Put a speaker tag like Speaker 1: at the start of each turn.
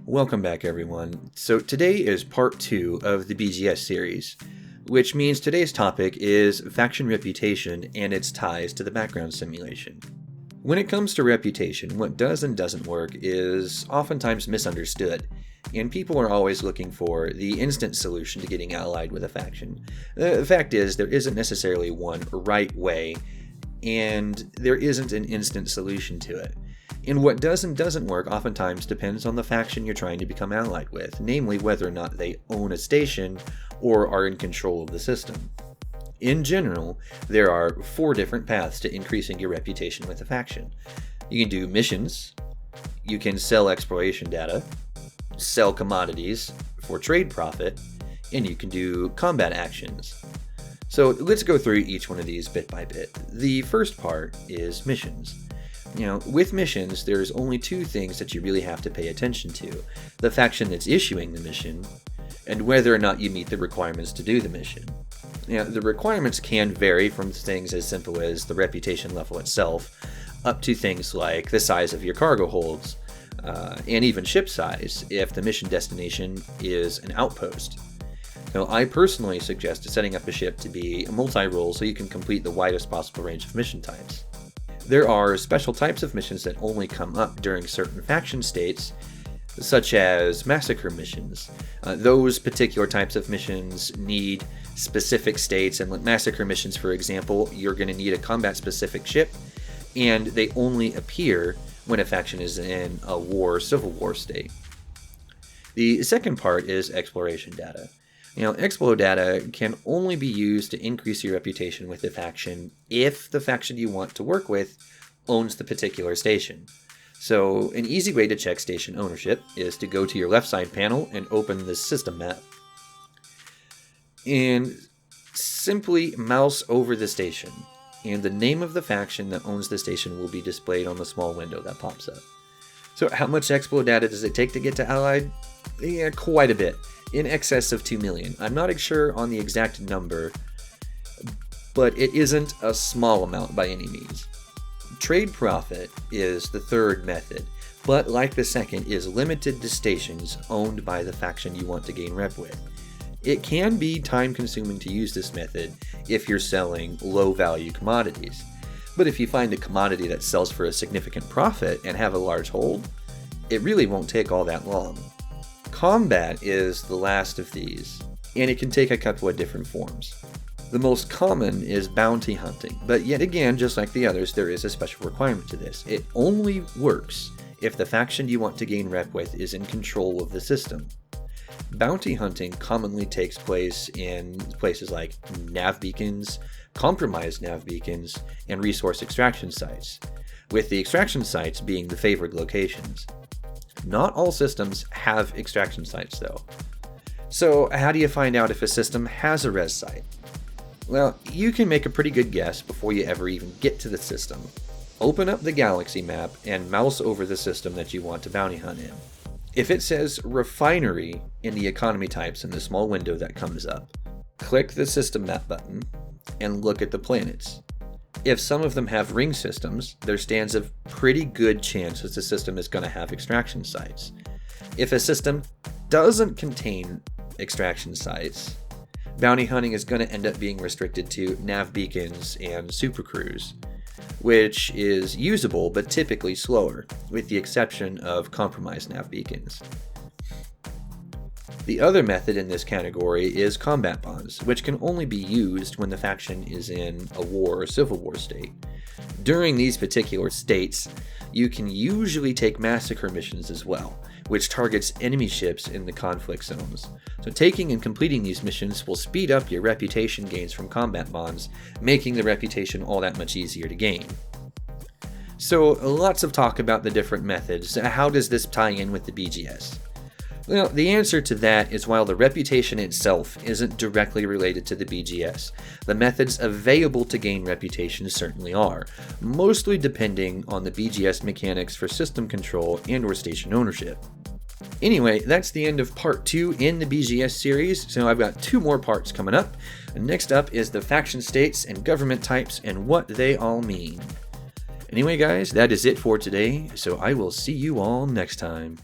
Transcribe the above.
Speaker 1: Welcome back, everyone. So today is part 2 of the BGS series, which means today's topic is faction reputation and its ties to the background simulation. When it comes to reputation, what does and doesn't work is oftentimes misunderstood, and people are always looking for the instant solution to getting allied with a faction. The fact is, there isn't necessarily one right way, and there isn't an instant solution to it. And what does and doesn't work oftentimes depends on the faction you're trying to become allied with, namely whether or not they own a station or are in control of the system. In general, there are 4 different paths to increasing your reputation with a faction. You can do missions, you can sell exploration data, sell commodities for trade profit, and you can do combat actions. So let's go through each one of these bit by bit. The first part is missions. With missions, there's only 2 things that you really have to pay attention to: the faction that's issuing the mission, and whether or not you meet the requirements to do the mission. The requirements can vary from things as simple as the reputation level itself, up to things like the size of your cargo holds, and even ship size if the mission destination is an outpost. I personally suggest setting up a ship to be a multi-role so you can complete the widest possible range of mission types. There are special types of missions that only come up during certain faction states, such as Massacre Missions. Those particular types of missions need specific states, and with Massacre Missions, for example, you're going to need a combat-specific ship, and they only appear when a faction is in a war, civil war state. The second part is exploration data. Explo data can only be used to increase your reputation with the faction if the faction you want to work with owns the particular station. So an easy way to check station ownership is to go to your left side panel and open the system map, and simply mouse over the station, and the name of the faction that owns the station will be displayed on the small window that pops up. So how much Explo data does it take to get to Allied? Yeah, quite a bit. In excess of 2 million. I'm not sure on the exact number, but it isn't a small amount by any means. Trade profit is the third method, but like the second, is limited to stations owned by the faction you want to gain rep with. It can be time consuming to use this method if you're selling low value commodities, but if you find a commodity that sells for a significant profit and have a large hold, it really won't take all that long. Combat is the last of these, and it can take a couple of different forms. The most common is bounty hunting, but yet again, just like the others, there is a special requirement to this. It only works if the faction you want to gain rep with is in control of the system. Bounty hunting commonly takes place in places like nav beacons, compromised nav beacons, and resource extraction sites, with the extraction sites being the favored locations. Not all systems have extraction sites, though. So how do you find out if a system has a res site? Well, you can make a pretty good guess before you ever even get to the system. Open up the galaxy map and mouse over the system that you want to bounty hunt in. If it says refinery in the economy types in the small window that comes up, click the system map button and look at the planets. If some of them have ring systems, there stands a pretty good chance that the system is going to have extraction sites. If a system doesn't contain extraction sites, bounty hunting is going to end up being restricted to nav beacons and supercruise, which is usable but typically slower, with the exception of compromised nav beacons. The other method in this category is combat bonds, which can only be used when the faction is in a war or civil war state. During these particular states, you can usually take massacre missions as well, which targets enemy ships in the conflict zones. So taking and completing these missions will speed up your reputation gains from combat bonds, making the reputation all that much easier to gain. So lots of talk about the different methods. How does this tie in with the BGS? Well, the answer to that is while the reputation itself isn't directly related to the BGS, the methods available to gain reputation certainly are, mostly depending on the BGS mechanics for system control and/or station ownership. Anyway, that's the end of part 2 in the BGS series, so I've got 2 more parts coming up. Next up is the faction states and government types and what they all mean. Anyway guys, that is it for today, so I will see you all next time.